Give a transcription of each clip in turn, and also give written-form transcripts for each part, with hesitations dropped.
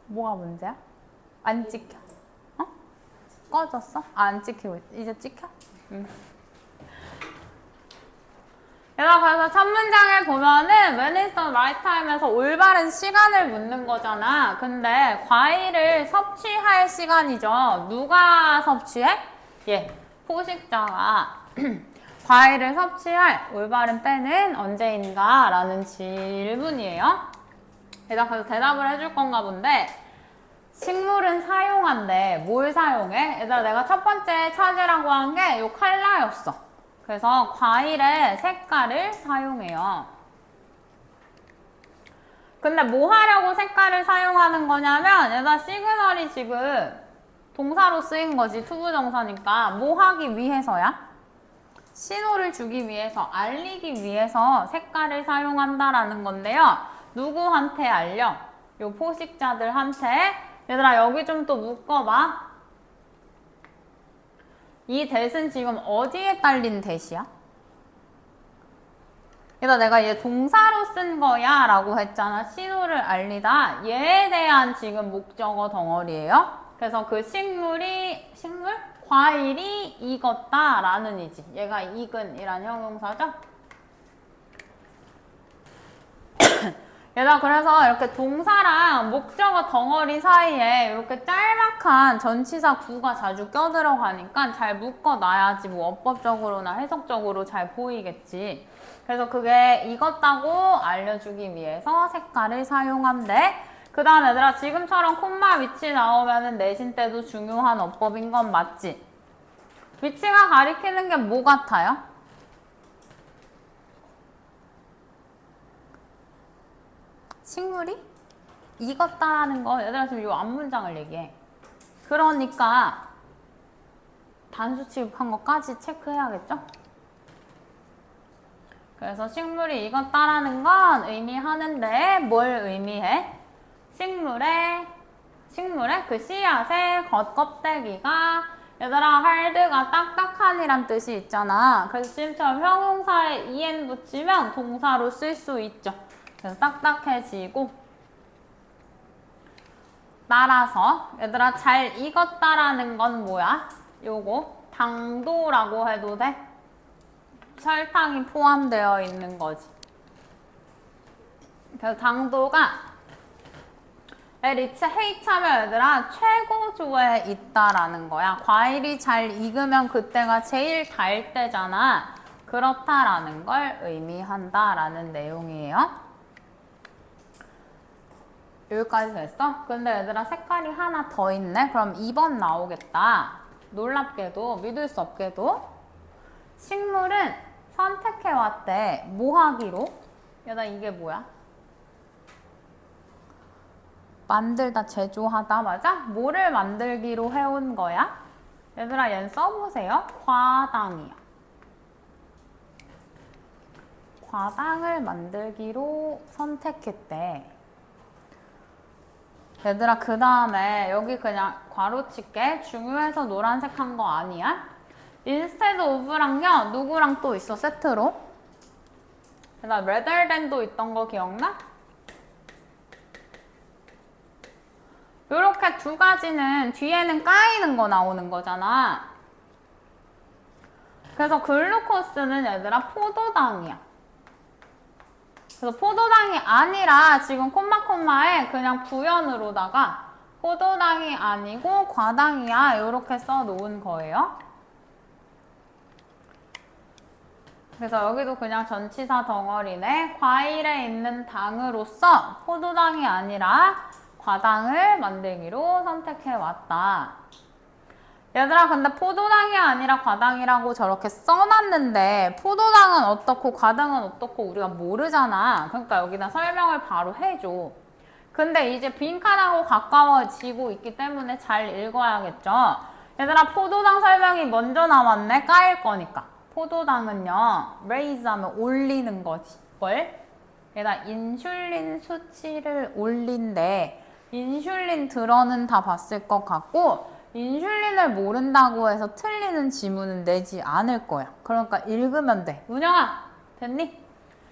뭐가 문제야? 안 찍혀. 어? 꺼졌어? 아, 안 찍히고 있. 이제 찍혀? 응. 그래서 첫 문장에 보면은 when is the right time에서 올바른 시간을 묻는 거잖아. 근데 과일을 섭취할 시간이죠. 누가 섭취해? 예, 포식자가 과일을 섭취할 올바른 때는 언제인가? 라는 질문이에요. 그래서 대답을 해줄 건가 본데 식물은 사용한대. 뭘 사용해? 얘들아, 내가 첫 번째 찾으라고 한 게 요 컬러였어. 그래서 과일의 색깔을 사용해요. 근데 뭐 하려고 색깔을 사용하는 거냐면 얘들아, 시그널이 지금 동사로 쓰인 거지. 투부정사니까. 뭐 하기 위해서야? 신호를 주기 위해서, 알리기 위해서 색깔을 사용한다라는 건데요. 누구한테 알려? 요 포식자들한테. 얘들아, 여기 좀 또 묶어봐. 이 that은 지금 어디에 딸린 that이야? 얘들아, 내가 얘 동사로 쓴 거야 라고 했잖아. 신호를 알리다. 얘에 대한 지금 목적어 덩어리예요. 그래서 그 과일이 익었다 라는 이지. 얘가 익은이란 형용사죠. 얘들아, 그래서 이렇게 동사랑 목적어 덩어리 사이에 이렇게 짤막한 전치사 구가 자주 껴들어가니까 잘 묶어놔야지 뭐 어법적으로나 해석적으로 잘 보이겠지. 그래서 그게 익었다고 알려주기 위해서 색깔을 사용한대. 그 다음 얘들아, 지금처럼 콤마 위치 나오면은 내신 때도 중요한 어법인 건 맞지? 위치가 가리키는 게 뭐 같아요? 식물이 익었다는 거. 얘들아, 지금 이 앞문장을 얘기해. 그러니까 단수 취급한 것까지 체크해야겠죠? 그래서 식물이 익었다라는 건 의미하는데 뭘 의미해? 식물의 그 씨앗의 겉껍데기가 얘들아, 하드가 딱딱한이란 뜻이 있잖아. 그래서 지금처럼 형용사에 en 붙이면 동사로 쓸 수 있죠. 그래서 딱딱해지고. 따라서 얘들아, 잘 익었다라는 건 뭐야? 요거 당도라고 해도 돼? 설탕이 포함되어 있는 거지. 그래서 당도가 리치 헤이차면 얘들아, 최고조에 있다라는 거야. 과일이 잘 익으면 그때가 제일 달 때잖아. 그렇다라는 걸 의미한다라는 내용이에요. 여기까지 됐어? 근데 얘들아, 색깔이 하나 더 있네? 그럼 2번 나오겠다. 놀랍게도, 믿을 수 없게도 식물은 선택해왔대. 뭐 하기로? 얘들아, 이게 뭐야? 만들다, 제조하다, 맞아? 뭐를 만들기로 해온 거야? 얘들아, 얘는 써보세요. 과당이야. 과당을 만들기로 선택했대. 얘들아, 그 다음에 여기 그냥 괄호칠게. 중요해서 노란색 한 거 아니야? instead of랑요, 누구랑 또 있어, 세트로? 얘들아, rather than도 있던 거 기억나? 요렇게 두 가지는 뒤에는 까이는 거 나오는 거잖아. 그래서 글루코스는 얘들아, 포도당이야. 그래서 포도당이 아니라 지금 콤마에 그냥 부연으로다가 포도당이 아니고 과당이야. 요렇게 써놓은 거예요. 그래서 여기도 그냥 전치사 덩어리네. 과일에 있는 당으로서 포도당이 아니라 과당을 만들기로 선택해왔다. 얘들아, 근데 포도당이 아니라 과당이라고 저렇게 써놨는데 포도당은 어떻고 과당은 어떻고 우리가 모르잖아. 그러니까 여기다 설명을 바로 해줘. 근데 이제 빈칸하고 가까워지고 있기 때문에 잘 읽어야겠죠. 얘들아, 포도당 설명이 먼저 나왔네. 까일 거니까. 포도당은요, raise 하면 올리는 거지. 뭘? 얘들아, 인슐린 수치를 올린대. 인슐린 들어는 다 봤을 것 같고 인슐린을 모른다고 해서 틀리는 지문은 내지 않을 거야. 그러니까 읽으면 돼. 운영아, 됐니?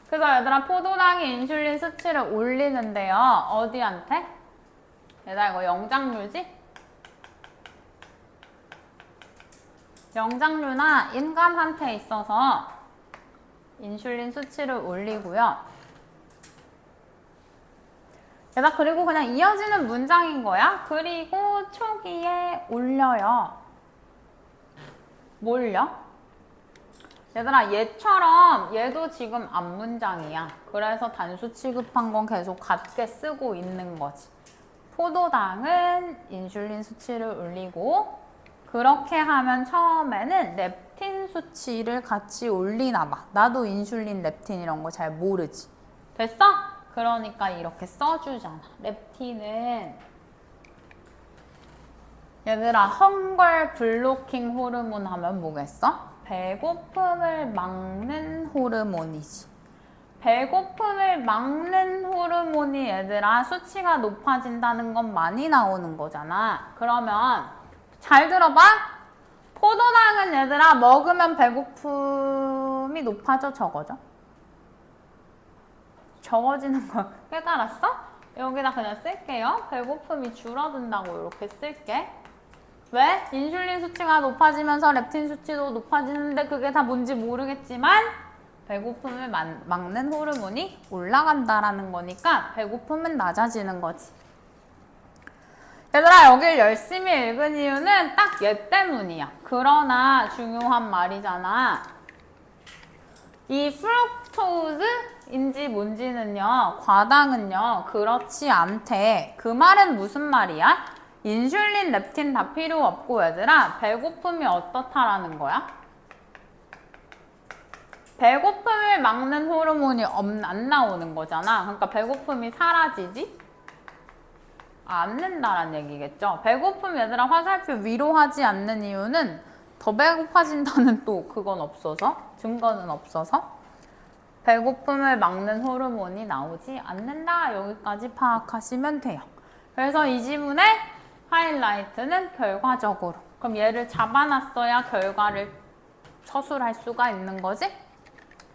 그래서 얘들아, 포도당이 인슐린 수치를 올리는데요. 어디한테? 얘들아 이거 영장류지? 영장류나 인간한테 있어서 인슐린 수치를 올리고요. 얘들아 그리고 그냥 이어지는 문장인 거야. 그리고 초기에 올려요. 뭘요? 얘들아 얘처럼 얘도 지금 앞문장이야. 그래서 단수 취급한 건 계속 같게 쓰고 있는 거지. 포도당은 인슐린 수치를 올리고 그렇게 하면 처음에는 렙틴 수치를 같이 올리나 봐. 나도 인슐린, 렙틴 이런 거 잘 모르지. 됐어? 그러니까 이렇게 써주잖아. 렙틴은 얘들아 헝걸 블로킹 호르몬 하면 뭐겠어? 배고픔을 막는 호르몬이지. 배고픔을 막는 호르몬이 얘들아 수치가 높아진다는 건 많이 나오는 거잖아. 그러면 잘 들어봐. 포도당은 얘들아 먹으면 배고픔이 높아져 적어져? 적어지는 거 깨달았어? 여기다 그냥 쓸게요. 배고픔이 줄어든다고 이렇게 쓸게. 왜? 인슐린 수치가 높아지면서 렙틴 수치도 높아지는데 그게 다 뭔지 모르겠지만 배고픔을 막는 호르몬이 올라간다라는 거니까 배고픔은 낮아지는 거지. 얘들아 여길 열심히 읽은 이유는 딱 얘 때문이야. 그러나 중요한 말이잖아. 이 프룩토즈인지 뭔지는요. 과당은요. 그렇지 않대. 그 말은 무슨 말이야? 인슐린, 렙틴 다 필요 없고 얘들아 배고픔이 어떻다라는 거야? 배고픔을 막는 호르몬이 안 나오는 거잖아. 그러니까 배고픔이 사라지지 않는다라는 얘기겠죠. 배고픔 얘들아 화살표 위로 하지 않는 이유는 더 배고파진다는 또 그건 없어서 증거는 없어서 배고픔을 막는 호르몬이 나오지 않는다. 여기까지 파악하시면 돼요. 그래서 이 지문에 하이라이트는 결과적으로. 그럼 얘를 잡아놨어야 결과를 서술할 수가 있는 거지?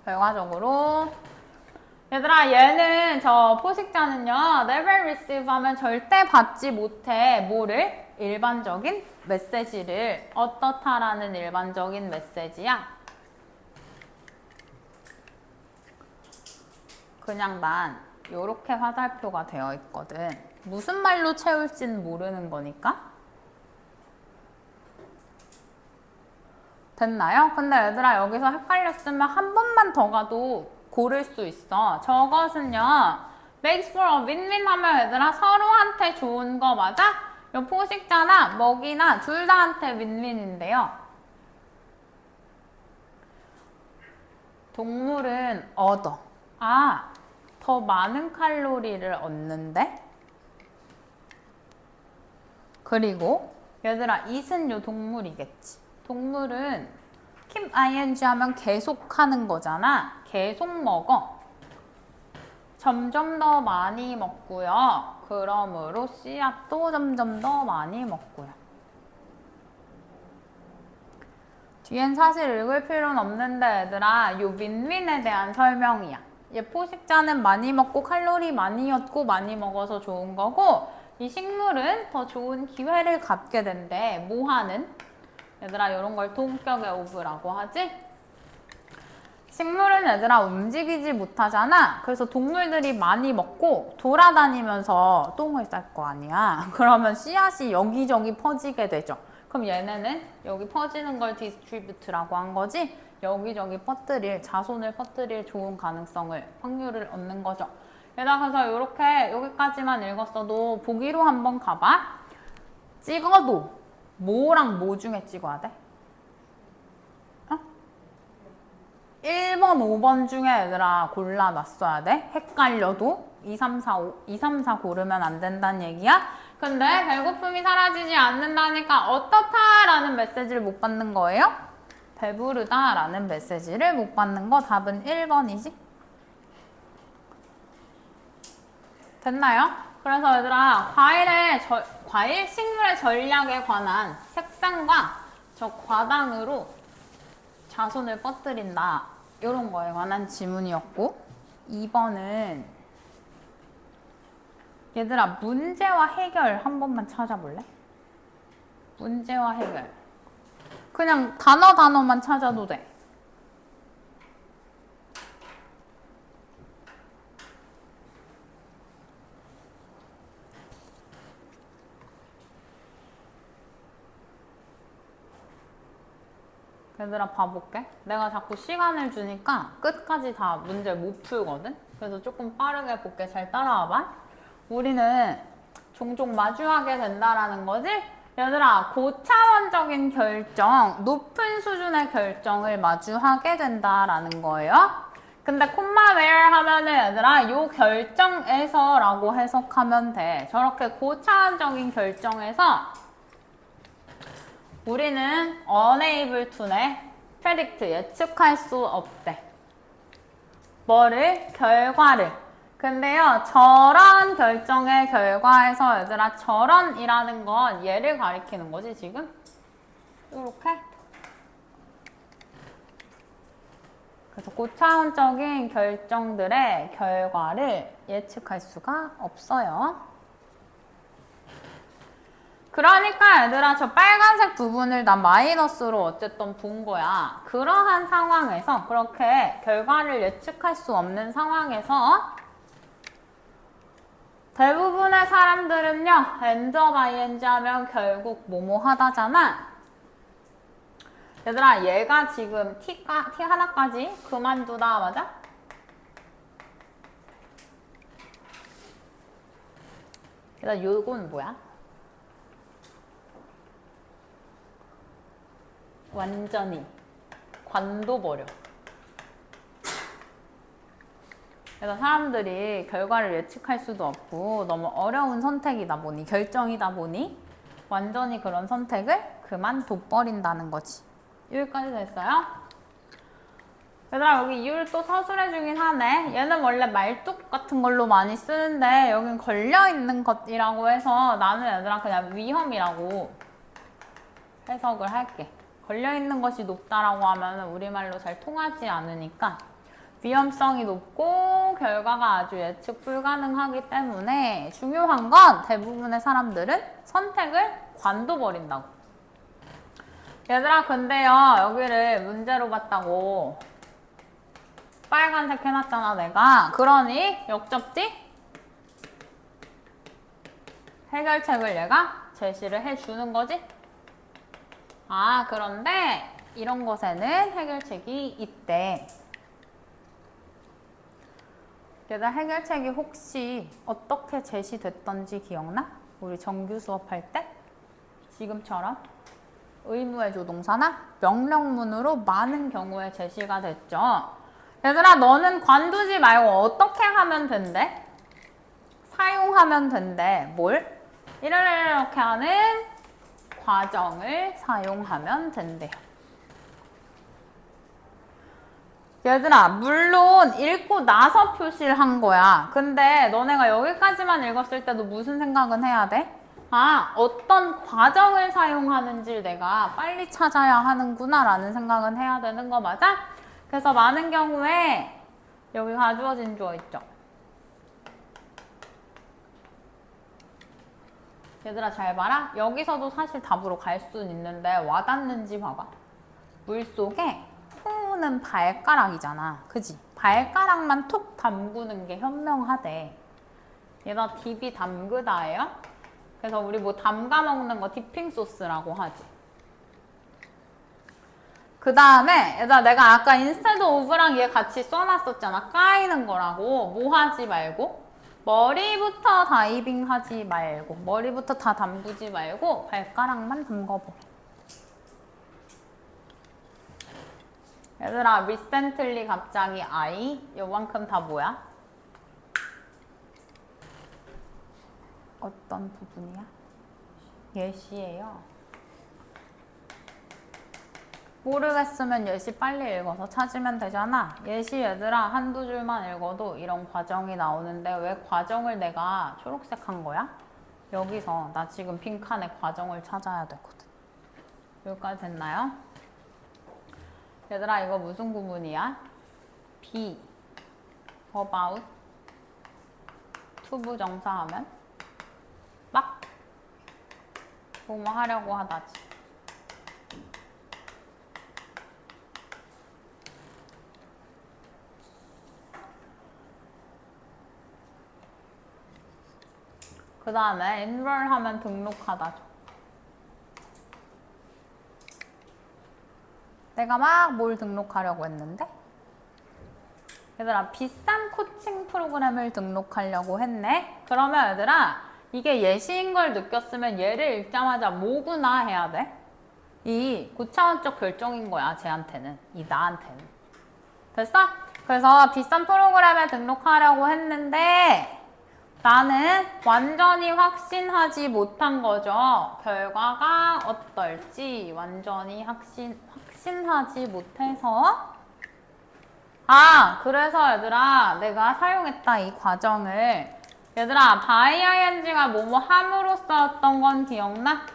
결과적으로. 얘들아 얘는 저 포식자는요. never receive 하면 절대 받지 못해. 뭐를? 일반적인 메시지를. 어떻다라는 일반적인 메시지야? 그냥 난 요렇게 화살표가 되어 있거든. 무슨 말로 채울지는 모르는 거니까. 됐나요? 근데 얘들아 여기서 헷갈렸으면 한 번만 더 가도 고를 수 있어. 저것은요. makes for a win-win 하면 얘들아 서로한테 좋은 거 맞아? 요 포식자나 먹이나 둘 다한테 윈윈인데요. 동물은 얻어. 더 많은 칼로리를 얻는데? 그리고 얘들아 it은 요 동물이겠지. 동물은 keep ing 하면 계속 하는 거잖아. 계속 먹어. 점점 더 많이 먹고요. 그러므로 씨앗도 점점 더 많이 먹고요. 뒤엔 사실 읽을 필요는 없는데 얘들아 요 윈윈에 대한 설명이야. 얘 포식자는 많이 먹고 칼로리 많이 얻고 많이 먹어서 좋은 거고 이 식물은 더 좋은 기회를 갖게 된대. 뭐 하는? 얘들아 이런 걸 동격의 오브라고 하지? 식물은 얘들아 움직이지 못하잖아. 그래서 동물들이 많이 먹고 돌아다니면서 똥을 쌀 거 아니야. 그러면 씨앗이 여기저기 퍼지게 되죠. 그럼 얘네는 여기 퍼지는 걸 디스트리뷰트라고 한 거지? 여기저기 퍼뜨릴, 자손을 퍼뜨릴 좋은 가능성을, 확률을 얻는 거죠. 게다가 이렇게 여기까지만 읽었어도 보기로 한번 가봐. 찍어도 뭐랑 뭐 중에 찍어야 돼? 1번, 5번 중에 얘들아 골라놨어야 돼. 헷갈려도 2, 3, 4, 5, 2, 3, 4 고르면 안 된다는 얘기야. 근데 배고픔이 사라지지 않는다니까 어떻다라는 메시지를 못 받는 거예요? 배부르다라는 메시지를 못 받는 거. 답은 1번이지. 됐나요? 그래서 얘들아 과일 식물의 전략에 관한 색상과 저 과당으로 자손을 뻗들인다. 이런 거에 관한 지문이었고 2번은 얘들아, 문제와 해결 한 번만 찾아볼래? 문제와 해결. 그냥 단어만 찾아도 돼. 얘들아, 봐볼게. 내가 자꾸 시간을 주니까 끝까지 다 문제를 못 풀거든? 그래서 조금 빠르게 볼게. 잘 따라와봐. 우리는 종종 마주하게 된다라는 거지? 얘들아, 고차원적인 결정, 높은 수준의 결정을 마주하게 된다라는 거예요. 근데 콤마 where 하면은 얘들아, 요 결정에서 라고 해석하면 돼. 저렇게 고차원적인 결정에서 우리는 unable to네. predict, 예측할 수 없대. 뭐를? 결과를. 근데요, 저런 결정의 결과에서 얘들아, 저런이라는 건 얘를 가리키는 거지, 지금? 이렇게. 그래서 고차원적인 결정들의 결과를 예측할 수가 없어요. 그러니까 얘들아, 저 빨간색 부분을 난 마이너스로 어쨌든 본 거야. 그러한 상황에서, 그렇게 결과를 예측할 수 없는 상황에서 대부분의 사람들은요, end of ing 하면 결국 뭐뭐 하다잖아. 얘들아, 얘가 지금 T 하나까지 그만두다, 맞아? 얘들아, 요건 뭐야? 완전히 관둬버려. 그래서 사람들이 결과를 예측할 수도 없고 너무 어려운 선택이다 보니, 결정이다 보니 완전히 그런 선택을 그만둬버린다는 거지. 여기까지 됐어요? 얘들아, 여기 이유를 또 서술해주긴 하네. 얘는 원래 말뚝 같은 걸로 많이 쓰는데 여긴 걸려있는 것이라고 해서 나는 얘들아 그냥 위험이라고 해석을 할게. 걸려있는 것이 높다라고 하면 우리말로 잘 통하지 않으니까 위험성이 높고 결과가 아주 예측 불가능하기 때문에 중요한 건 대부분의 사람들은 선택을 관둬버린다고. 얘들아, 근데요, 여기를 문제로 봤다고 빨간색 해놨잖아, 내가. 그러니 역접지? 해결책을 얘가 제시를 해주는 거지? 아, 그런데 이런 것에는 해결책이 있대. 얘들 해결책이 혹시 어떻게 제시됐던지 기억나? 우리 정규 수업할 때? 지금처럼 의무의 조동사나 명령문으로 많은 경우에 제시가 됐죠. 얘들아, 너는 관두지 말고 어떻게 하면 된대? 사용하면 된대. 뭘? 이렇게 하는 과정을 사용하면 된대요. 얘들아, 물론 읽고 나서 표시를 한 거야. 근데 너네가 여기까지만 읽었을 때도 무슨 생각은 해야 돼? 아, 어떤 과정을 사용하는지를 내가 빨리 찾아야 하는구나 라는 생각은 해야 되는 거 맞아? 그래서 많은 경우에 여기 가주어진 주어 있죠. 얘들아, 잘 봐라. 여기서도 사실 답으로 갈 수는 있는데 와닿는지 봐봐. 물속에 푸는 발가락이잖아. 그지? 발가락만 툭 담그는 게 현명하대. 얘가 딥이 담그다예요. 그래서 우리 뭐 담가 먹는 거 디핑 소스라고 하지. 그 다음에 얘들아, 내가 아까 instead of랑 얘 같이 써놨었잖아. 까이는 거라고. 뭐 하지 말고? 머리부터 다이빙 하지 말고, 머리부터 다 담그지 말고 발가락만 담궈버려. 얘들아, recently 갑자기 I 요만큼 다 뭐야? 어떤 부분이야? 예시예요. 모르겠으면 예시 빨리 읽어서 찾으면 되잖아. 예시 얘들아, 한두 줄만 읽어도 이런 과정이 나오는데 왜 과정을 내가 초록색 한 거야? 여기서 나 지금 빈칸에 과정을 찾아야 되거든. 여기까지 됐나요? 얘들아, 이거 무슨 구문이야? be, about, to 부정사 하면 뭐뭐 하려고 하다지. 그 다음에 enroll 하면 등록하다죠. 내가 막 뭘 등록하려고 했는데 얘들아 비싼 코칭 프로그램을 등록하려고 했네. 그러면 얘들아 이게 예시인 걸 느꼈으면 얘를 읽자마자 뭐구나 해야 돼. 이 고차원적 결정인 거야 쟤한테는. 이 나한테는. 됐어? 그래서 비싼 프로그램에 등록하려고 했는데 나는 완전히 확신하지 못한 거죠. 결과가 어떨지 완전히 확신하지 못해서 그래서 얘들아 내가 사용했다 이 과정을 얘들아 by ing가 뭐뭐 함으로써였던 건 기억나?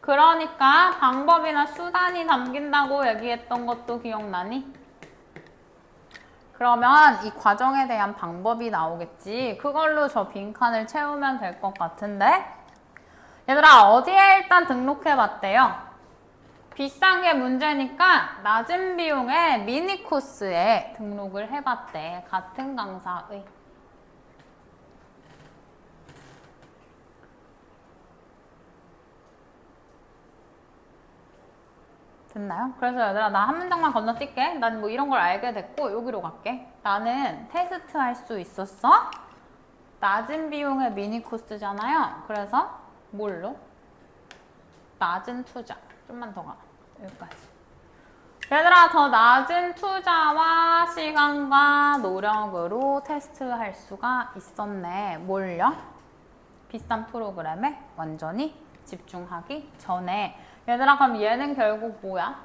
그러니까 방법이나 수단이 담긴다고 얘기했던 것도 기억나니? 그러면 이 과정에 대한 방법이 나오겠지. 그걸로 저 빈칸을 채우면 될 것 같은데 얘들아 어디에 일단 등록해봤대요? 비싼 게 문제니까 낮은 비용의 미니 코스에 등록을 해봤대. 같은 강사의. 됐나요? 그래서 얘들아 나 한 문장만 건너뛸게. 난 뭐 이런 걸 알게 됐고 여기로 갈게. 나는 테스트 할 수 있었어? 낮은 비용의 미니 코스잖아요. 그래서 뭘로? 낮은 투자. 좀만 더 가. 여기까지. 얘들아 더 낮은 투자와 시간과 노력으로 테스트할 수가 있었네. 뭘요? 비싼 프로그램에 완전히 집중하기 전에. 얘들아 그럼 얘는 결국 뭐야?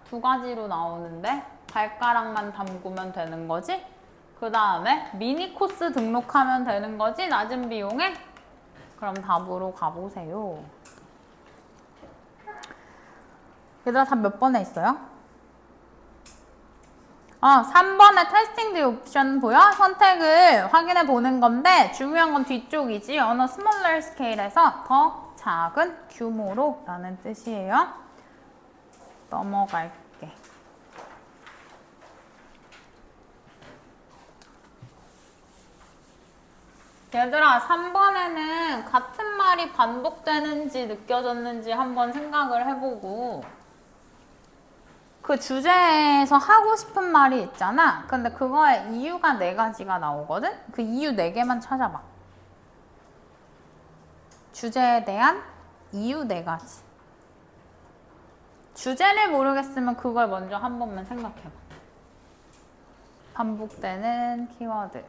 두 가지로 나오는데 발가락만 담그면 되는 거지? 그 다음에 미니 코스 등록하면 되는 거지? 낮은 비용에? 그럼 답으로 가보세요. 얘들아 답 몇 번에 있어요? 3번에 테스팅 디 옵션 보여? 선택을 확인해 보는 건데 중요한 건 뒤쪽이지. 어느 스몰러 스케일에서 더 작은 규모로 라는 뜻이에요. 넘어갈게. 얘들아 3번에는 같은 말이 반복되는지 느껴졌는지 한번 생각을 해보고 그 주제에서 하고 싶은 말이 있잖아. 근데 그거에 이유가 4가지가 나오거든? 그 이유 4개만 찾아봐. 주제에 대한 이유 4가지. 주제를 모르겠으면 그걸 먼저 한 번만 생각해봐. 반복되는 키워드.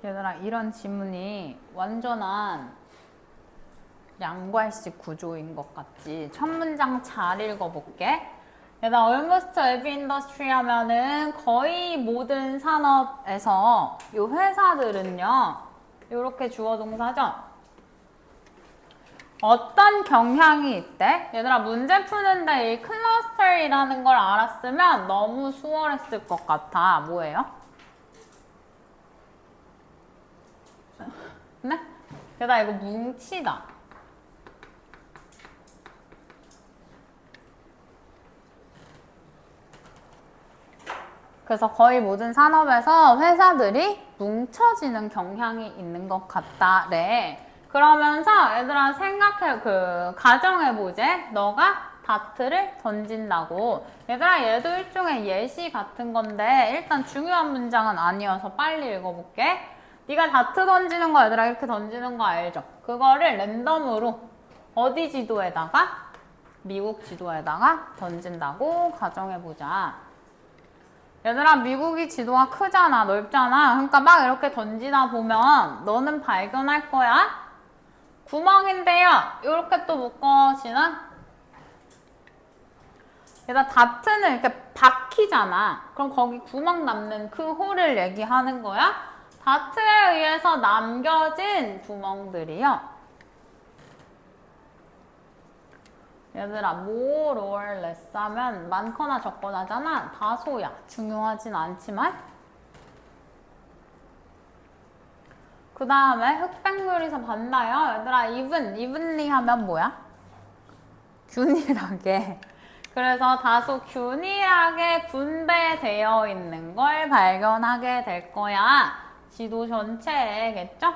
얘들아 이런 지문이 완전한 양괄식 구조인 것 같지? 첫 문장 잘 읽어볼게. 얘들아 almost every industry 하면은 거의 모든 산업에서 이 회사들은요 이렇게 주어 동사죠? 어떤 경향이 있대? 얘들아 문제 푸는데 이 클러스터이라는 걸 알았으면 너무 수월했을 것 같아. 뭐예요? 네? 얘들아 이거 뭉치다. 그래서 거의 모든 산업에서 회사들이 뭉쳐지는 경향이 있는 것 같다래. 그러면서 얘들아 생각해, 가정해보재. 너가 다트를 던진다고. 얘들아 얘도 일종의 예시 같은 건데 일단 중요한 문장은 아니어서 빨리 읽어볼게. 네가 다트 던지는 거 얘들아 이렇게 던지는 거 알죠? 그거를 랜덤으로 어디 지도에다가? 미국 지도에다가 던진다고 가정해보자. 얘들아, 미국이 지도가 크잖아, 넓잖아. 그러니까 막 이렇게 던지다 보면 너는 발견할 거야. 구멍인데요. 이렇게 또 묶어지나? 얘들아, 다트는 이렇게 박히잖아. 그럼 거기 구멍 남는 그 홀을 얘기하는 거야. 다트에 의해서 남겨진 구멍들이요. 얘들아, more or less 하면 많거나 적거나잖아. 다소야. 중요하진 않지만. 그 다음에 흑백요리사 봤나요? 얘들아, evenly 하면 뭐야? 균일하게. 그래서 다소 균일하게 분배되어 있는 걸 발견하게 될 거야. 지도 전체에겠죠?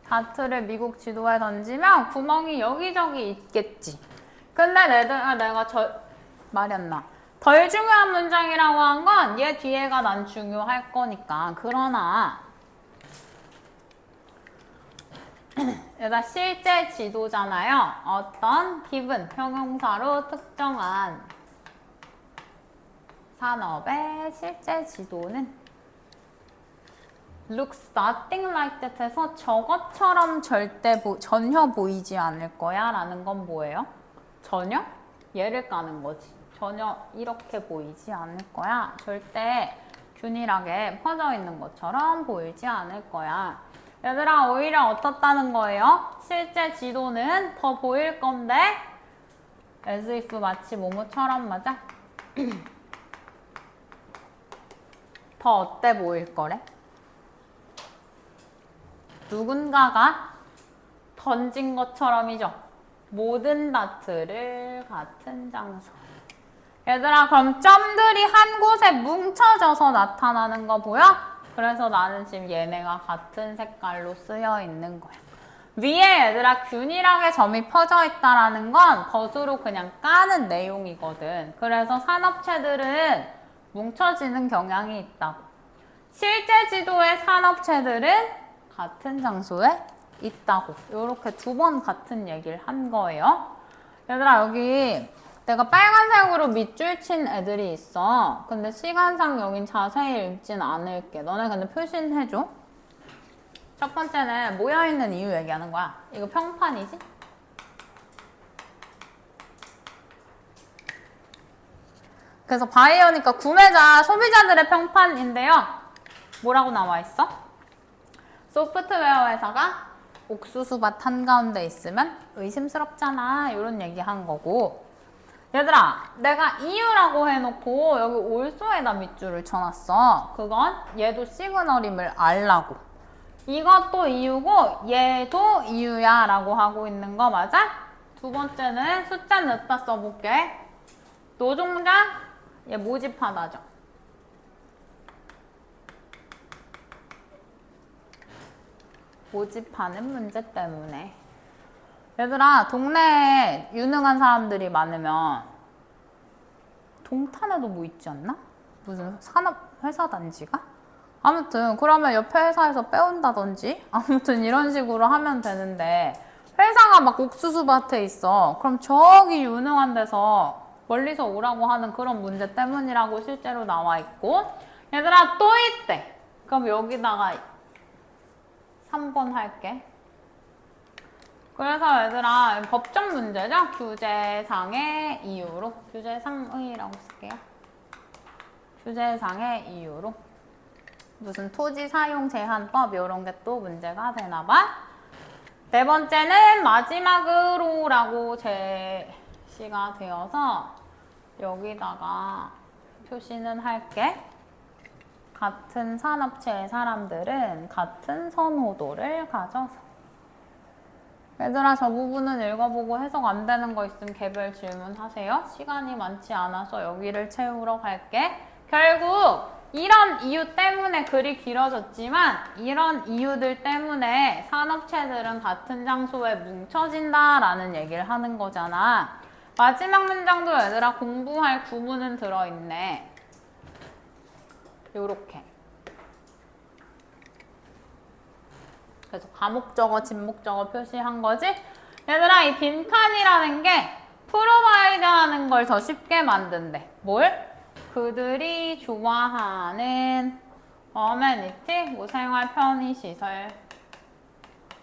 다트를 미국 지도에 던지면 구멍이 여기저기 있겠지. 근데 내가 말이 안 나. 덜 중요한 문장이라고 한 건 얘 뒤에가 난 중요할 거니까. 그러나 얘가 실제 지도잖아요. 어떤 given 형용사로 특정한 산업의 실제 지도는 looks nothing like that 해서 저것처럼 전혀 보이지 않을 거야 라는 건 뭐예요? 전혀? 얘를 까는 거지. 전혀 이렇게 보이지 않을 거야. 절대 균일하게 퍼져 있는 것처럼 보이지 않을 거야. 얘들아, 오히려 어떻다는 거예요? 실제 지도는 더 보일 건데 as if 마치 뭐뭐처럼 맞아? 더 어때 보일 거래? 누군가가 던진 것처럼이죠. 모든 다트를 같은 장소. 얘들아, 그럼 점들이 한 곳에 뭉쳐져서 나타나는 거 보여? 그래서 나는 지금 얘네가 같은 색깔로 쓰여 있는 거야. 위에 얘들아 균일하게 점이 퍼져 있다라는 건 겉으로 그냥 까는 내용이거든. 그래서 산업체들은 뭉쳐지는 경향이 있다고. 실제 지도의 산업체들은 같은 장소에 있다고. 이렇게 두 번 같은 얘기를 한 거예요. 얘들아, 여기 내가 빨간색으로 밑줄 친 애들이 있어. 근데 시간상 여긴 자세히 읽진 않을게. 너네 근데 표시는 해줘. 첫 번째는 모여있는 이유 얘기하는 거야. 이거 평판이지? 그래서 바이어니까 구매자, 소비자들의 평판인데요. 뭐라고 나와 있어? 소프트웨어 회사가 옥수수밭 한가운데 있으면 의심스럽잖아. 이런 얘기 한 거고. 얘들아, 내가 이유라고 해놓고 여기 올소에다 밑줄을 쳐놨어. 그건 얘도 시그널임을 알라고. 이것도 이유고 얘도 이유야 라고 하고 있는 거 맞아? 두 번째는 숫자 넣다 써볼게. 노동자, 얘 모집하다죠. 모집하는 문제 때문에. 얘들아, 동네에 유능한 사람들이 많으면 동탄에도 뭐 있지 않나? 무슨 산업 회사 단지가? 아무튼 그러면 옆에 회사에서 빼온다든지 아무튼 이런 식으로 하면 되는데 회사가 막 옥수수밭에 있어. 그럼 저기 유능한 데서 멀리서 오라고 하는 그런 문제 때문이라고 실제로 나와 있고. 얘들아, 또 있대. 그럼 여기다가 3번 할게. 그래서 얘들아, 법적 문제죠? 규제상의 이유로. 규제상의라고 쓸게요. 규제상의 이유로. 무슨 토지 사용 제한법 이런 게 또 문제가 되나 봐. 네 번째는 마지막으로라고 제시가 되어서 여기다가 표시는 할게. 같은 산업체의 사람들은 같은 선호도를 가져서. 얘들아, 저 부분은 읽어보고 해석 안 되는 거 있으면 개별 질문하세요. 시간이 많지 않아서 여기를 채우러 갈게. 결국 이런 이유 때문에 글이 길어졌지만 이런 이유들 때문에 산업체들은 같은 장소에 뭉쳐진다라는 얘기를 하는 거잖아. 마지막 문장도 얘들아 공부할 구문은 들어있네. 요렇게. 그래서 가목적어, 진목적어 표시한 거지? 얘들아, 이 빈칸이라는 게 프로바이드 하는 걸 더 쉽게 만든대. 뭘? 그들이 좋아하는 어메니티, 뭐 생활 편의시설.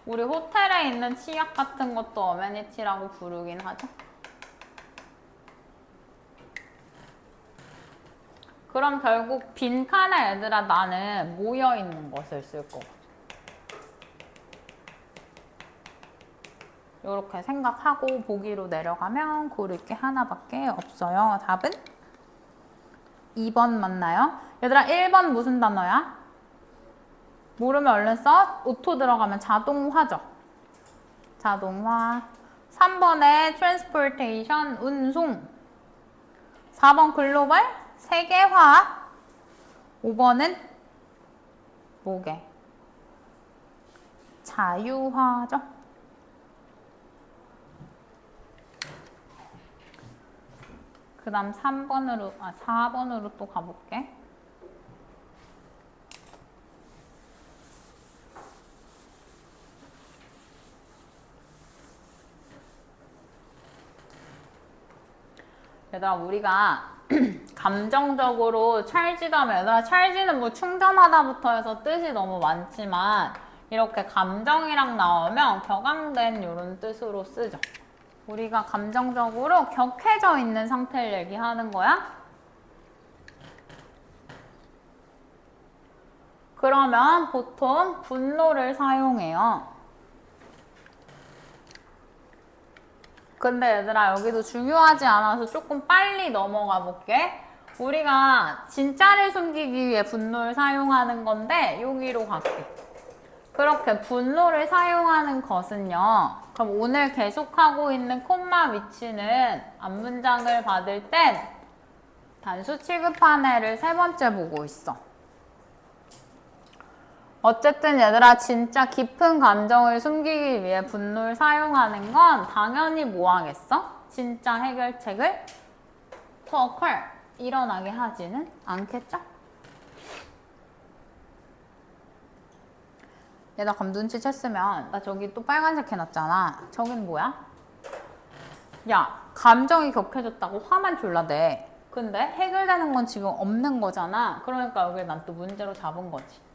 우리 호텔에 있는 치약 같은 것도 어메니티라고 부르긴 하죠. 그럼 결국 빈칸에 얘들아 나는 모여있는 것을 쓸 거고. 이렇게 생각하고 보기로 내려가면 고를 게 하나밖에 없어요. 답은 2번 맞나요? 얘들아 1번 무슨 단어야? 모르면 얼른 써. 오토 들어가면 자동화죠. 자동화. 3번에 transportation, 운송. 4번 글로벌, 세계화. 5번은 뭐게? 자유화죠. 그 다음 4번으로 또 가볼게. 얘들아 우리가 감정적으로 찰지다면 얘들아 찰지는 뭐 충전하다부터 해서 뜻이 너무 많지만 이렇게 감정이랑 나오면 격앙된 이런 뜻으로 쓰죠. 우리가 감정적으로 격해져 있는 상태를 얘기하는 거야. 그러면 보통 분노를 사용해요. 근데 얘들아 여기도 중요하지 않아서 조금 빨리 넘어가 볼게. 우리가 진짜를 숨기기 위해 분노를 사용하는 건데 여기로 갈게. 그렇게 분노를 사용하는 것은요. 그럼 오늘 계속하고 있는 콤마 위치는 앞문장을 받을 땐 단수 취급한 애를 세 번째 보고 있어. 어쨌든 얘들아 진짜 깊은 감정을 숨기기 위해 분노를 사용하는 건 당연히 뭐 하겠어? 진짜 해결책을 to occur, 일어나게 하지는 않겠죠? 얘들아 그럼 눈치챘으면 나 저기 또 빨간색 해놨잖아. 저긴 뭐야? 야 감정이 격해졌다고 화만 졸라 내. 근데 해결되는 건 지금 없는 거잖아. 그러니까 여기 난 또 문제로 잡은 거지.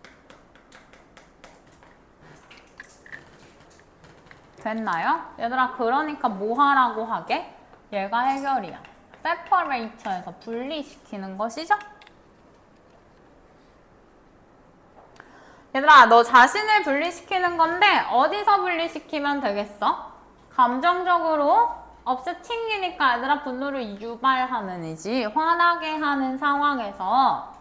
됐나요? 얘들아 그러니까 뭐 하라고 하게? 얘가 해결이야. separate에서 분리시키는 것이죠? 얘들아 너 자신을 분리시키는 건데 어디서 분리시키면 되겠어? 감정적으로 업세팅이니까 얘들아 분노를 유발하는 이지 화나게 하는 상황에서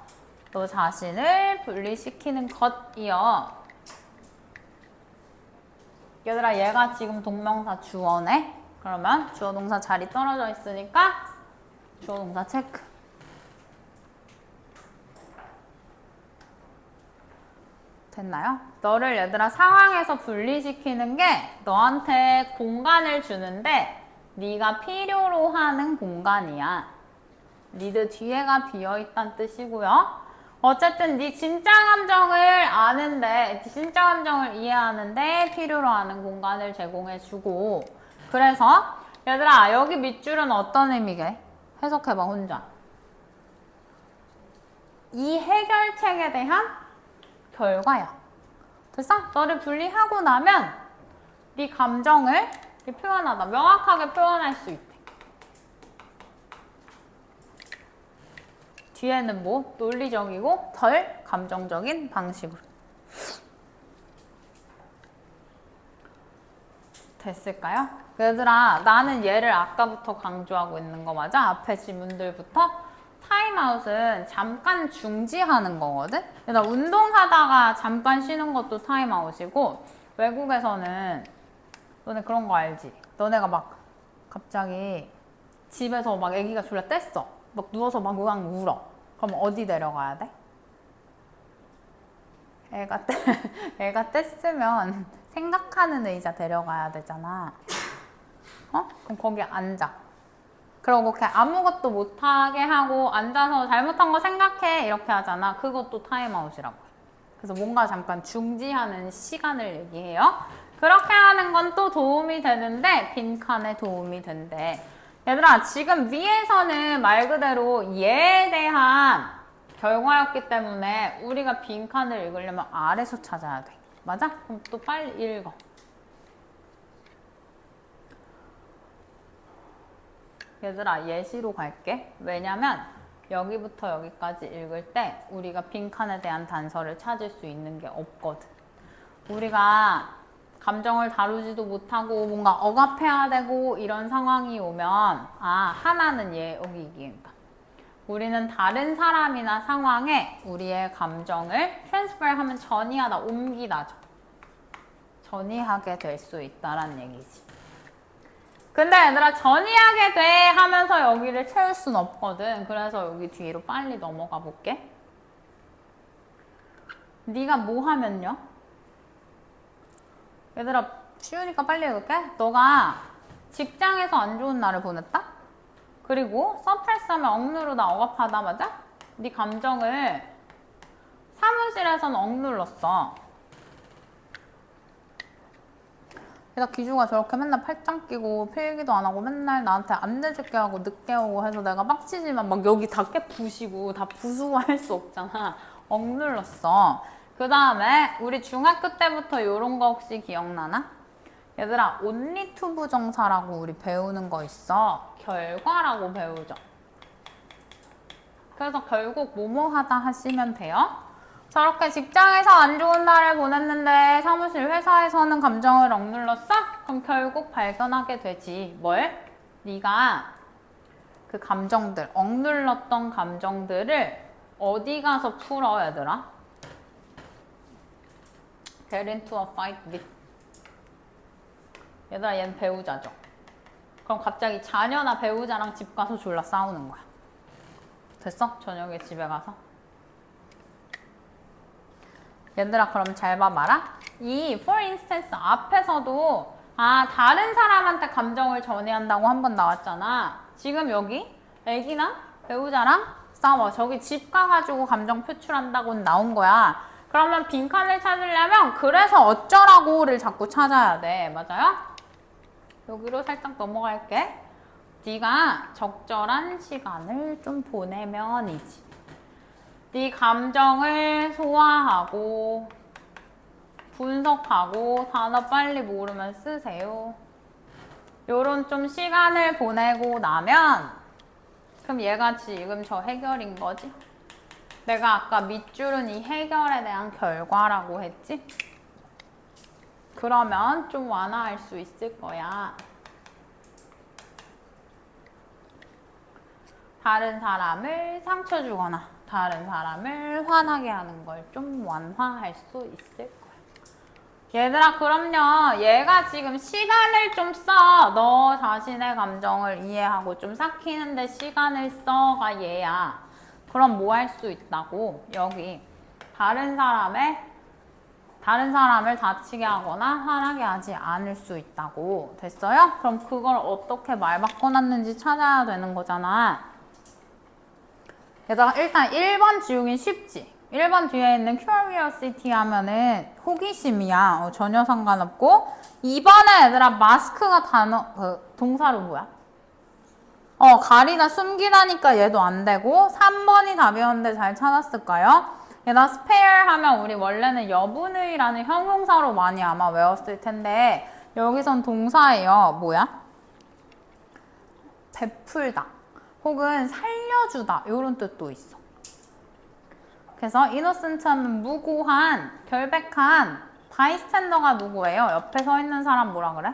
너 자신을 분리시키는 것이여. 얘들아 얘가 지금 동명사 주어네? 그러면 주어 동사 자리 떨어져 있으니까 주어 동사 체크. 됐나요? 너를 얘들아 상황에서 분리시키는 게 너한테 공간을 주는데 네가 필요로 하는 공간이야. 니들 뒤에가 비어있다는 뜻이고요. 어쨌든 네 진짜 감정을 아는데, 진짜 감정을 이해하는데 필요로 하는 공간을 제공해주고. 그래서 얘들아 여기 밑줄은 어떤 의미게? 해석해봐 혼자. 이 해결책에 대한 결과야. 됐어? 너를 분리하고 나면 네 감정을 표현하다, 명확하게 표현할 수 있대. 뒤에는 뭐 논리적이고 덜 감정적인 방식으로. 됐을까요? 얘들아 나는 얘를 아까부터 강조하고 있는 거 맞아? 앞에 지문들부터. 타임아웃은 잠깐 중지하는 거거든? 얘들아 운동하다가 잠깐 쉬는 것도 타임아웃이고 외국에서는 너네 그런 거 알지? 너네가 막 갑자기 집에서 막 애기가 졸라 뗐어. 막 누워서 막 으앙 울어. 그럼 어디 데려가야 돼? 애가 뗐으면 생각하는 의자 데려가야 되잖아. 어? 그럼 거기 앉아. 그러고 그냥 아무것도 못하게 하고 앉아서 잘못한 거 생각해 이렇게 하잖아. 그것도 타임아웃이라고. 그래서 뭔가 잠깐 중지하는 시간을 얘기해요. 그렇게 하는 건 또 도움이 되는데 빈칸에 도움이 된대. 얘들아, 지금 위에서는 말 그대로 얘에 대한 결과였기 때문에 우리가 빈칸을 읽으려면 아래서 찾아야 돼. 맞아? 그럼 또 빨리 읽어. 얘들아, 예시로 갈게. 왜냐면 여기부터 여기까지 읽을 때 우리가 빈칸에 대한 단서를 찾을 수 있는 게 없거든. 우리가 감정을 다루지도 못하고 뭔가 억압해야 되고 이런 상황이 오면 하나는 여기니까 우리는 다른 사람이나 상황에 우리의 감정을 트랜스퍼하면 전이하다, 옮기다죠. 전이하게 될 수 있다란 얘기지. 근데 얘들아, 전이하게 돼 하면서 여기를 채울 순 없거든. 그래서 여기 뒤로 빨리 넘어가 볼게. 네가 뭐 하면요? 얘들아, 쉬우니까 빨리 읽을게. 너가 직장에서 안 좋은 날을 보냈다? 그리고 서프레스하면 억누르다, 억압하다, 맞아? 네 감정을 사무실에서는 억눌렀어. 그래서 기주가 저렇게 맨날 팔짱 끼고 필기도 안 하고 맨날 나한테 안 늦게 하고 늦게 오고 해서 내가 빡치지만 막 여기 다 깨부시고 다 부수고 할 수 없잖아. 억눌렀어. 그 다음에 우리 중학교 때부터 이런 거 혹시 기억나나? 얘들아, only to 부정사라고 우리 배우는 거 있어. 결과라고 배우죠. 그래서 결국 뭐뭐 하다 하시면 돼요. 저렇게 직장에서 안 좋은 날을 보냈는데 사무실 회사에서는 감정을 억눌렀어? 그럼 결국 발견하게 되지. 뭘? 네가 그 감정들, 억눌렀던 감정들을 어디 가서 풀어, 얘들아? Get into a fight with. 얘들아, 얘는 배우자죠. 그럼 갑자기 자녀나 배우자랑 집 가서 졸라 싸우는 거야. 됐어? 저녁에 집에 가서? 얘들아, 그럼 잘 봐봐라. 이 for instance 앞에서도 다른 사람한테 감정을 전이한다고 한 번 나왔잖아. 지금 여기 애기나 배우자랑 싸워. 저기 집 가가지고 감정 표출한다고 나온 거야. 그러면 빈칸을 찾으려면 그래서 어쩌라고를 자꾸 찾아야 돼. 맞아요? 여기로 살짝 넘어갈게. 네가 적절한 시간을 좀 보내면이지. 네 감정을 소화하고 분석하고 단어 빨리 모르면 쓰세요. 요런 좀 시간을 보내고 나면 그럼 얘가 지금 저 해결인 거지? 내가 아까 밑줄은 이 해결에 대한 결과라고 했지? 그러면 좀 완화할 수 있을 거야. 다른 사람을 상처 주거나 다른 사람을 화나게 하는 걸 좀 완화할 수 있을 거야. 얘들아, 그럼요. 얘가 지금 시간을 좀 써. 너 자신의 감정을 이해하고 좀 삭히는데 시간을 써가 얘야. 그럼 뭐 할 수 있다고? 여기 다른 사람을 다치게 하거나 화나게 하지 않을 수 있다고. 됐어요? 그럼 그걸 어떻게 말 바꿔놨는지 찾아야 되는 거잖아. 얘들아, 일단 1번 지우긴 쉽지. 1번 뒤에 있는 curiosity 하면은 호기심이야. 전혀 상관없고. 2번에 얘들아, 마스크가 동사로 뭐야? 가리다, 숨기다니까 얘도 안 되고. 3번이 답이었는데 잘 찾았을까요? 얘들아, spare 하면 우리 원래는 여분의라는 형용사로 많이 아마 외웠을 텐데 여기선 동사예요. 뭐야? 베풀다. 혹은 살려주다 이런 뜻도 있어. 그래서 innocent는 무고한, 결백한, 바이스탠더가 누구예요? 옆에 서 있는 사람 뭐라 그래?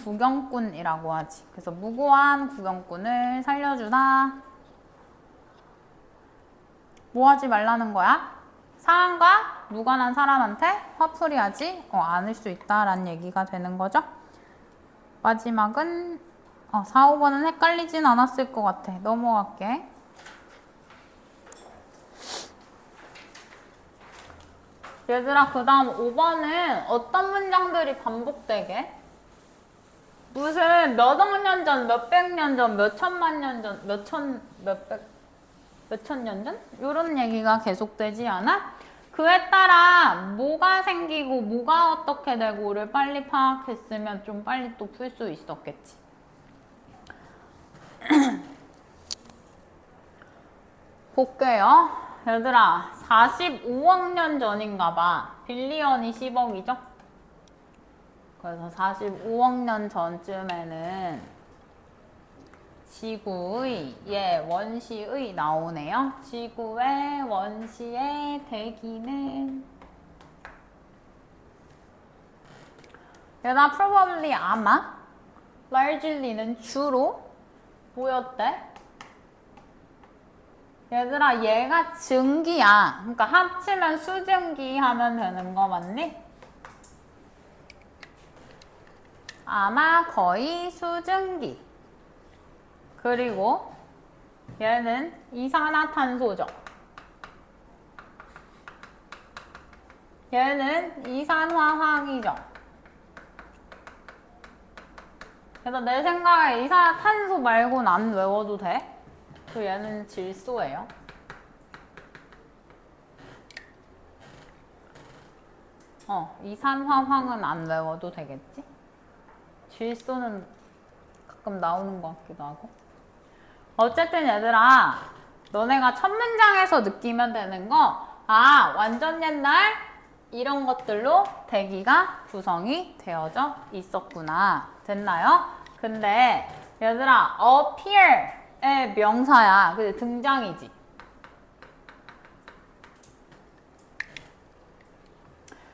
구경꾼이라고 하지. 그래서 무고한 구경꾼을 살려주다. 뭐 하지 말라는 거야? 상황과 무관한 사람한테 화풀이하지 않을 수 있다라는 얘기가 되는 거죠. 마지막은 4, 5번은 헷갈리진 않았을 것 같아. 넘어갈게. 얘들아, 그 다음 5번은 어떤 문장들이 반복되게? 무슨 몇 억 년 전, 몇 백 년 전, 몇 천만 년 전, 몇 천 년 전? 이런 얘기가 계속되지 않아? 그에 따라 뭐가 생기고 뭐가 어떻게 되고를 빨리 파악했으면 좀 빨리 또 풀 수 있었겠지. 볼게요. 얘들아, 45억 년 전인가 봐. 빌리언이 10억이죠? 그래서 45억 년 전쯤에는 지구의 원시의 나오네요. 지구의 원시의 대기는 얘들아, probably 아마 largely는 주로 뭐였대? 얘들아, 얘가 증기야. 그러니까 합치면 수증기 하면 되는 거 맞니? 아마 거의 수증기. 그리고 얘는 이산화탄소죠. 얘는 이산화황이죠. 그래서 내 생각에 이산화탄소 말고는 안 외워도 돼. 그 얘는 질소예요. 이산화황은 안 외워도 되겠지? 질소는 가끔 나오는 것 같기도 하고. 어쨌든 얘들아, 너네가 첫 문장에서 느끼면 되는 거, 완전 옛날 이런 것들로 대기가 구성이 되어져 있었구나. 됐나요? 근데 얘들아, appear의 명사야. 그치? 등장이지.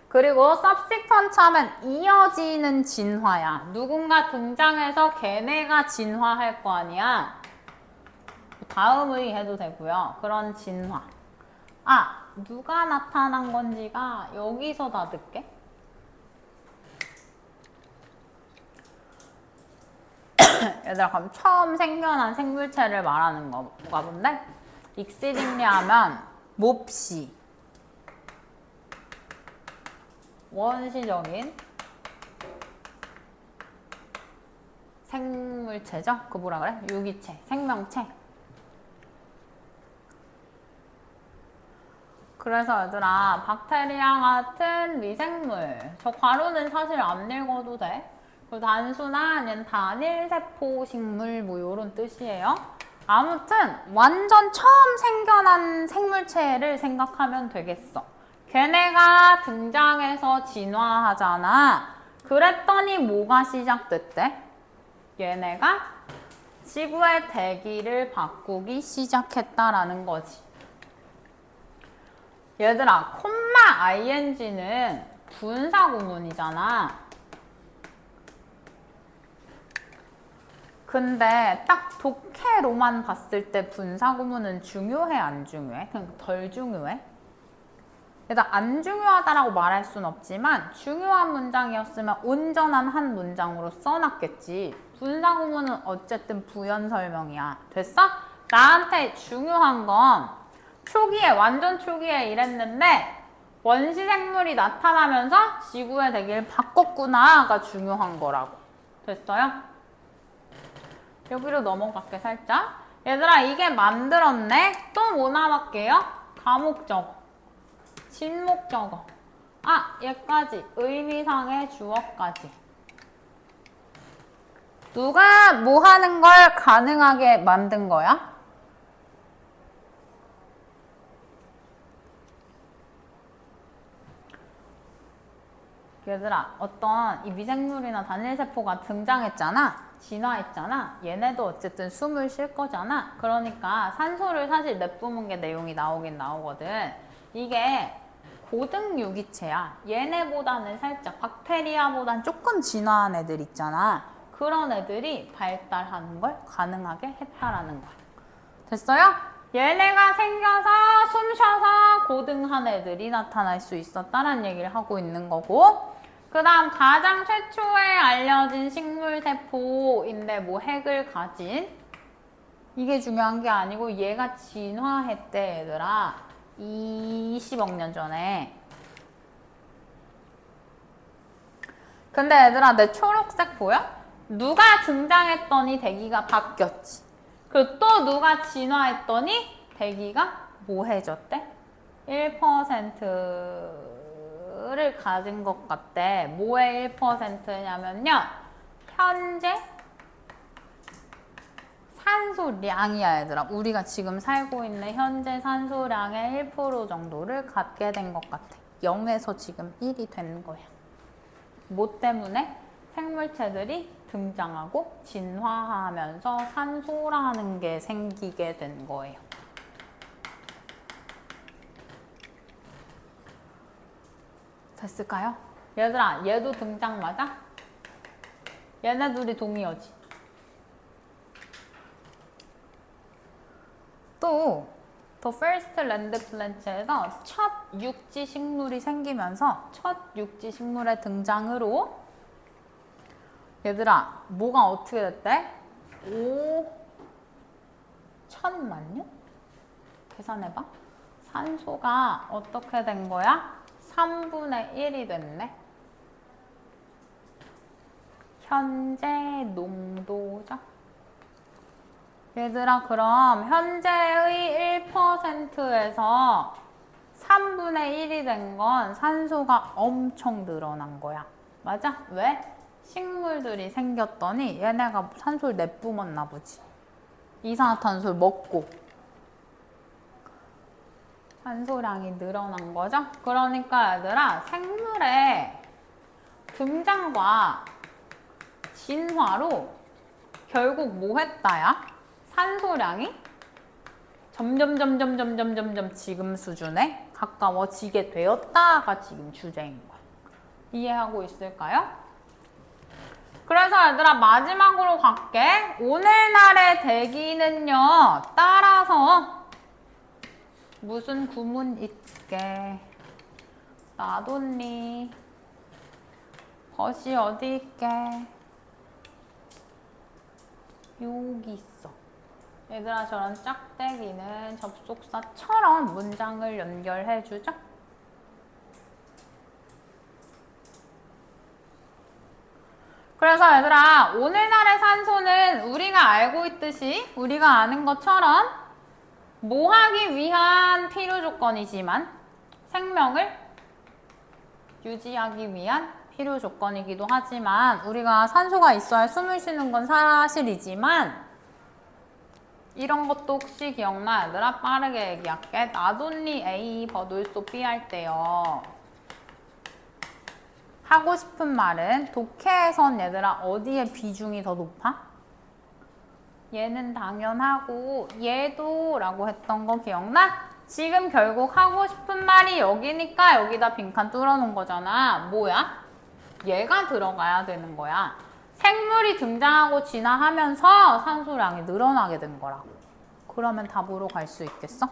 그리고 subsequent 하면 이어지는 진화야. 누군가 등장해서 걔네가 진화할 거 아니야. 다음의 해도 되고요. 그런 진화. 누가 나타난 건지가 여기서 다 듣게? 얘들아, 그럼 처음 생겨난 생물체를 말하는 거가 본데? exceedingly 하면 몹시 원시적인 생물체죠? 그 뭐라 그래? 유기체, 생명체. 그래서 얘들아, 박테리아 같은 미생물, 저 괄호는 사실 안 읽어도 돼. 그 단순한 얘는 단일세포 식물 뭐 요런 뜻이에요. 아무튼 완전 처음 생겨난 생물체를 생각하면 되겠어. 걔네가 등장해서 진화하잖아. 그랬더니 뭐가 시작됐대? 얘네가 지구의 대기를 바꾸기 시작했다라는 거지. 얘들아, 콤마 ing는 분사구문이잖아. 근데 딱 독해로만 봤을 때 분사구문은 중요해, 안 중요해? 그냥 덜 중요해? 일단 안 중요하다라고 말할 순 없지만 중요한 문장이었으면 온전한 한 문장으로 써놨겠지. 분사구문은 어쨌든 부연 설명이야. 됐어? 나한테 중요한 건 초기에, 완전 초기에 이랬는데 원시 생물이 나타나면서 지구의 대기를 바꿨구나가 중요한 거라고. 됐어요? 여기로 넘어갈게, 살짝. 얘들아, 이게 만들었네? 또 뭐 남았게요? 가목적어, 진목적어. 얘까지. 의미상의 주어까지. 누가 뭐 하는 걸 가능하게 만든 거야? 얘들아, 어떤 이 미생물이나 단일세포가 등장했잖아. 진화했잖아. 얘네도 어쨌든 숨을 쉴 거잖아. 그러니까 산소를 사실 내뿜은 게 내용이 나오긴 나오거든. 이게 고등 유기체야. 얘네보다는 살짝 박테리아보단 조금 진화한 애들 있잖아. 그런 애들이 발달하는 걸 가능하게 했다라는 거야. 됐어요? 얘네가 생겨서 숨 쉬어서 고등한 애들이 나타날 수 있었다는 얘기를 하고 있는 거고, 그 다음 가장 최초에 알려진 식물세포인데 뭐 핵을 가진, 이게 중요한 게 아니고 얘가 진화했대, 얘들아. 20억 년 전에. 근데 얘들아, 내 초록색 보여? 누가 등장했더니 대기가 바뀌었지. 그리고 또 누가 진화했더니 대기가 뭐해졌대? 1%를 가진 것 같대. 뭐의 1%냐면요. 현재 산소량이야, 얘들아. 우리가 지금 살고 있는 현재 산소량의 1% 정도를 갖게 된 것 같아. 0에서 지금 1이 된 거야. 뭐 때문에? 생물체들이 등장하고 진화하면서 산소라는 게 생기게 된 거예요. 됐을까요? 얘들아, 얘도 등장 맞아? 얘네 둘이 동의어지. 또 The First Land Plant에서 첫 육지 식물이 생기면서 첫 육지 식물의 등장으로 얘들아, 뭐가 어떻게 됐대? 5천만 년? 계산해봐. 산소가 어떻게 된 거야? 3분의 1이 됐네. 현재 농도죠. 얘들아, 그럼 현재의 1%에서 3분의 1이 된 건 산소가 엄청 늘어난 거야. 맞아? 왜? 식물들이 생겼더니 얘네가 산소를 내뿜었나 보지. 이산화탄소를 먹고 산소량이 늘어난 거죠. 그러니까 얘들아, 생물의 등장과 진화로 결국 뭐 했다야? 산소량이 점점 지금 수준에 가까워지게 되었다가 지금 주제인 거야. 이해하고 있을까요? 그래서 얘들아, 마지막으로 갈게. 오늘날의 대기는요, 따라서 무슨 구문 있게? 나돈니 벗이 어디 있게? 여기 있어. 얘들아, 저런 짝대기는 접속사처럼 문장을 연결해주죠. 그래서 얘들아, 오늘날의 산소는 우리가 알고 있듯이 우리가 아는 것처럼 뭐 하기 위한 필요 조건이지만 생명을 유지하기 위한 필요 조건이기도 하지만 우리가 산소가 있어야 숨을 쉬는 건 사실이지만 이런 것도 혹시 기억나? 얘들아, 빠르게 얘기할게. Not only A but also B 할 때요. 하고 싶은 말은 독해에선 얘들아 어디에 비중이 더 높아? 얘는 당연하고 얘도 라고 했던 거 기억나? 지금 결국 하고 싶은 말이 여기니까 여기다 빈칸 뚫어놓은 거잖아. 뭐야? 얘가 들어가야 되는 거야. 생물이 등장하고 진화하면서 산소량이 늘어나게 된 거라고. 그러면 답으로 갈 수 있겠어?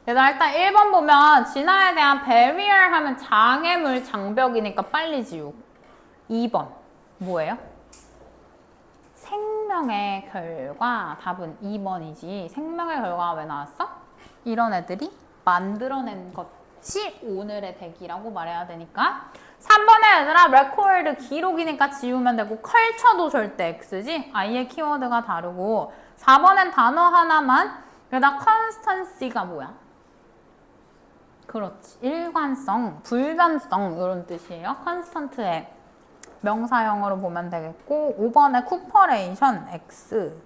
얘들아, 일단 1번 보면 진화에 대한 barrier 하면 장애물, 장벽이니까 빨리 지우고. 2번 뭐예요? 생명의 결과. 답은 2번이지. 생명의 결과가 왜 나왔어? 이런 애들이 만들어낸 것이 오늘의 대기라고 말해야 되니까. 3번에 얘들아, record 기록이니까 지우면 되고 컬처도 절대 X지. 아예 키워드가 다르고. 4번엔 단어 하나만. 여기다 constancy가 뭐야? 그렇지. 일관성, 불변성 이런 뜻이에요. constant의 명사형으로 보면 되겠고 5번에 cooperation, X.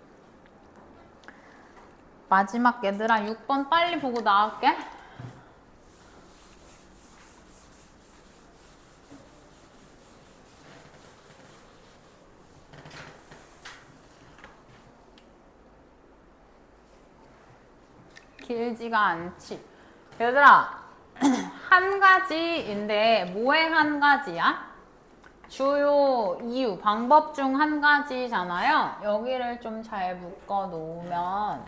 마지막 얘들아 6번 빨리 보고 나갈게. 길지가 않지. 얘들아 한 가지인데 뭐의 한 가지야? 주요 이유, 방법 중 한 가지잖아요. 여기를 좀 잘 묶어 놓으면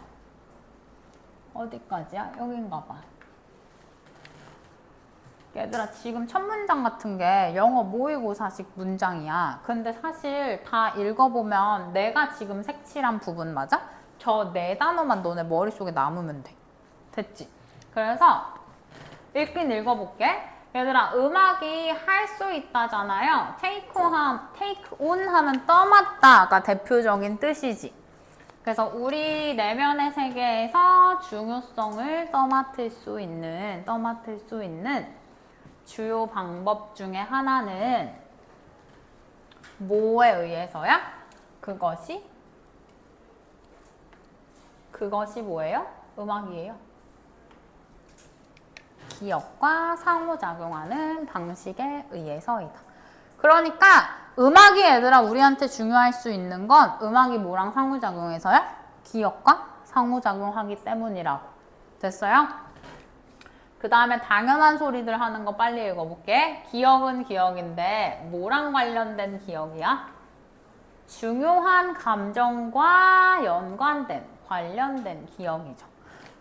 어디까지야? 여긴가 봐. 얘들아 지금 첫 문장 같은 게 영어 모의고사식 문장이야. 근데 사실 다 읽어보면 내가 지금 색칠한 부분 맞아? 저 네 단어만 너네 머릿속에 남으면 돼. 됐지? 그래서 읽긴 읽어볼게. 얘들아 음악이 할 수 있다잖아요. take on 하면 떠맡다가 대표적인 뜻이지. 그래서 우리 내면의 세계에서 중요성을 떠맡을 수 있는 주요 방법 중에 하나는 뭐에 의해서야? 그것이 그것이 뭐예요? 음악이에요. 기억과 상호작용하는 방식에 의해서이다. 그러니까 음악이 얘들아 우리한테 중요할 수 있는 건 음악이 뭐랑 상호작용해서요? 기억과 상호작용하기 때문이라고. 됐어요? 그 다음에 당연한 소리들 하는 거 빨리 읽어볼게. 기억은 기억인데 뭐랑 관련된 기억이야? 중요한 감정과 연관된, 관련된 기억이죠.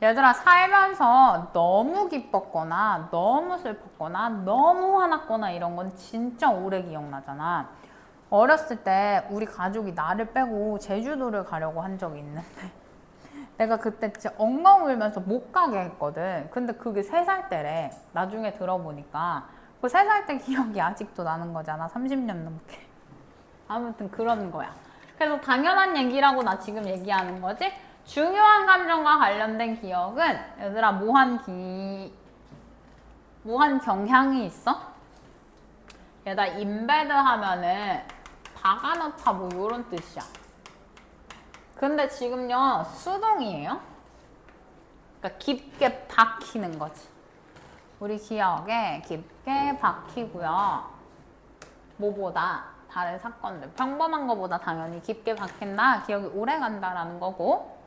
얘들아 살면서 너무 기뻤거나 너무 슬펐거나 너무 화났거나 이런 건 진짜 오래 기억나잖아. 어렸을 때 우리 가족이 나를 빼고 제주도를 가려고 한 적이 있는데 내가 그때 진짜 엉엉 울면서 못 가게 했거든. 근데 그게 3살 때래. 나중에 들어보니까 그 3살 때 기억이 아직도 나는 거잖아. 30년 넘게. 아무튼 그런 거야. 그래서 당연한 얘기라고 나 지금 얘기하는 거지. 중요한 감정과 관련된 기억은 얘들아 무한 경향이 있어? 얘들아 인베드 하면은 박아넣다 뭐 요런 뜻이야. 근데 지금요 수동이에요. 그러니까 깊게 박히는 거지. 우리 기억에 깊게 박히고요. 뭐보다 다른 사건들 평범한 거보다 당연히 깊게 박힌다. 기억이 오래 간다라는 거고.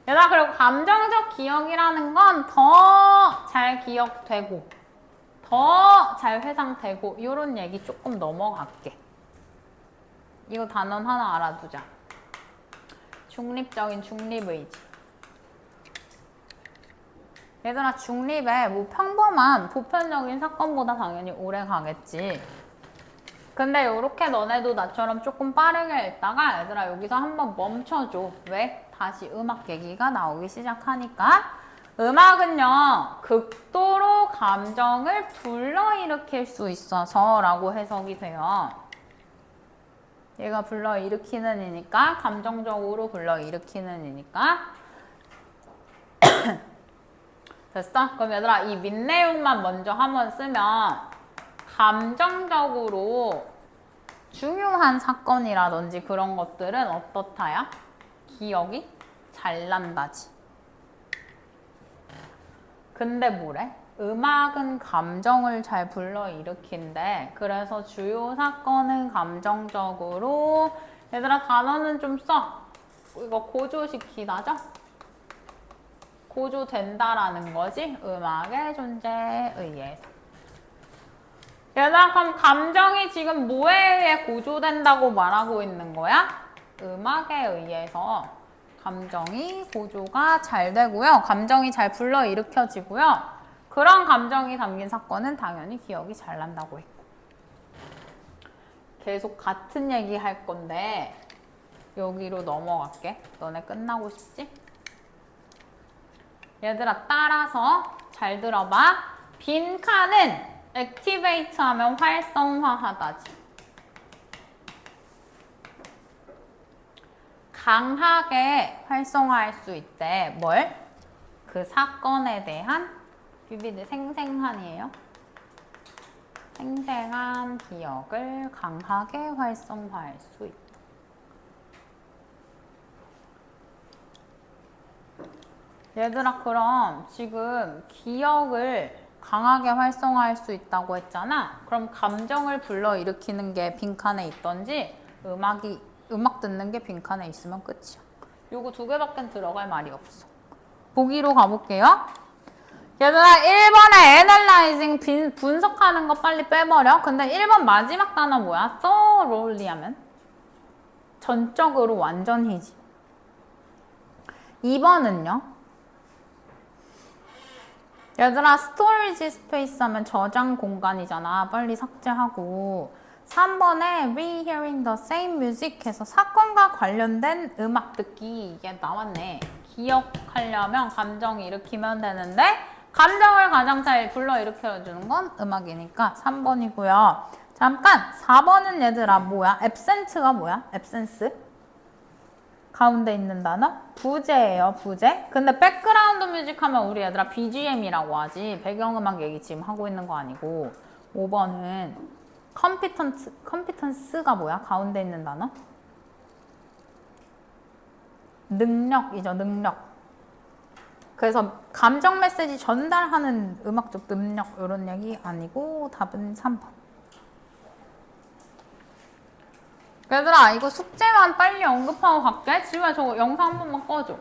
얘들아 그리고 감정적 기억이라는 건 더 잘 기억되고 더 잘 회상되고 이런 얘기 조금 넘어갈게. 이거 단어 하나 알아두자. 중립적인 중립의지. 얘들아 중립에 뭐 평범한 보편적인 사건보다 당연히 오래 가겠지. 근데 요렇게 너네도 나처럼 조금 빠르게 읽다가 얘들아 여기서 한번 멈춰줘. 왜? 다시 음악 얘기가 나오기 시작하니까. 음악은요 극도로 감정을 불러일으킬 수 있어서 라고 해석이 돼요. 얘가 불러일으키는 이니까 감정적으로 불러일으키는 이니까 됐어? 그럼 얘들아 이 밑내용만 먼저 한번 쓰면 감정적으로 중요한 사건이라든지 그런 것들은 어떻다야? 기억이 잘 난다지. 근데 뭐래? 음악은 감정을 잘 불러일으킨대. 그래서 주요 사건은 감정적으로 얘들아 단어는 좀 써. 이거 고조시키다죠? 고조된다라는 거지. 음악의 존재에 의해서. 얘들아 그럼 감정이 지금 뭐에 의해 고조된다고 말하고 있는 거야? 음악에 의해서 감정이 고조가 잘 되고요. 감정이 잘 불러일으켜지고요. 그런 감정이 담긴 사건은 당연히 기억이 잘 난다고 했고. 계속 같은 얘기 할 건데 여기로 넘어갈게. 너네 끝나고 싶지? 얘들아 따라서 잘 들어봐. 빈칸은 액티베이트 하면 활성화하다지. 강하게 활성화할 수 있대. 뭘? 그 사건에 대한 비비드 생생한이에요. 생생한 기억을 강하게 활성화할 수 있다. 얘들아 그럼 지금 기억을 강하게 활성화할 수 있다고 했잖아. 그럼 감정을 불러일으키는 게 빈칸에 있던지 음악 듣는 게 빈칸에 있으면 끝이야. 요거 2개밖에 들어갈 말이 없어. 보기로 가볼게요. 얘들아 1번에 analyzing 분석하는 거 빨리 빼버려. 근데 1번 마지막 단어 뭐야? thoroughly 하면 전적으로 완전히지. 2번은요? 얘들아 스토리지 스페이스 하면 저장 공간이잖아. 빨리 삭제하고. 3번에 rehearing the same music 해서 사건과 관련된 음악 듣기 이게 나왔네. 기억하려면 감정 일으키면 되는데 감정을 가장 잘 불러일으켜주는 건 음악이니까 3번이고요. 잠깐 4번은 얘들아 뭐야? absence가 뭐야? absence? 가운데 있는 단어? 부제예요, 부제. 근데 백그라운드 뮤직 하면 우리 얘들아 BGM이라고 하지. 배경음악 얘기 지금 하고 있는 거 아니고. 5번은 컴피턴스가 뭐야? 가운데 있는 단어? 능력이죠, 능력. 그래서 감정 메시지 전달하는 음악적 능력 이런 얘기 아니고 답은 3번. 얘들아 이거 숙제만 빨리 언급하고 갈게. 지우야 저거 영상 한 번만 꺼줘.